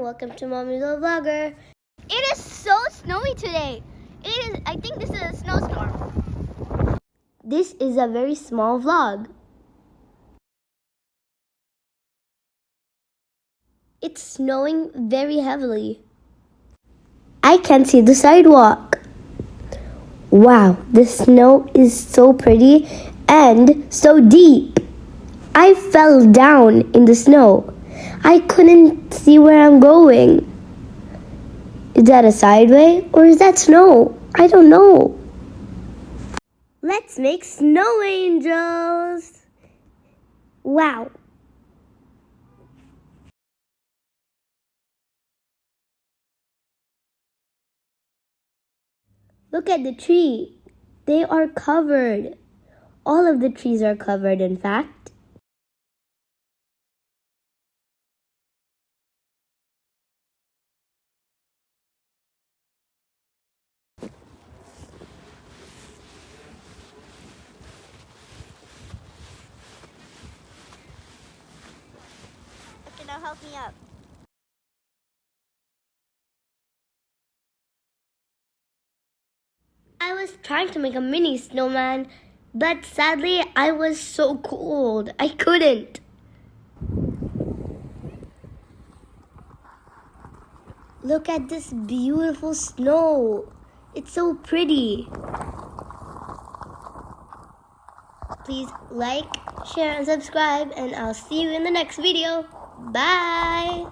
welcome to Mommy's Little Vlogger. It is so snowy today. I think this is a snowstorm. This is a very small vlog. It's snowing very heavily. I can see the sidewalk. Wow, the snow is so pretty and so deep. I fell down in the snow. I couldn't see where I'm going. Is that a sideway or is that snow? I don't know. Let's make snow angels. Wow. Look at the tree. They are covered. All of the trees are covered, in fact. Okay, now help me up. I was trying to make a mini snowman, but sadly I was so cold. I couldn't. Look at this beautiful snow. It's so pretty. Please like, share, and subscribe, and I'll see you in the next video. Bye!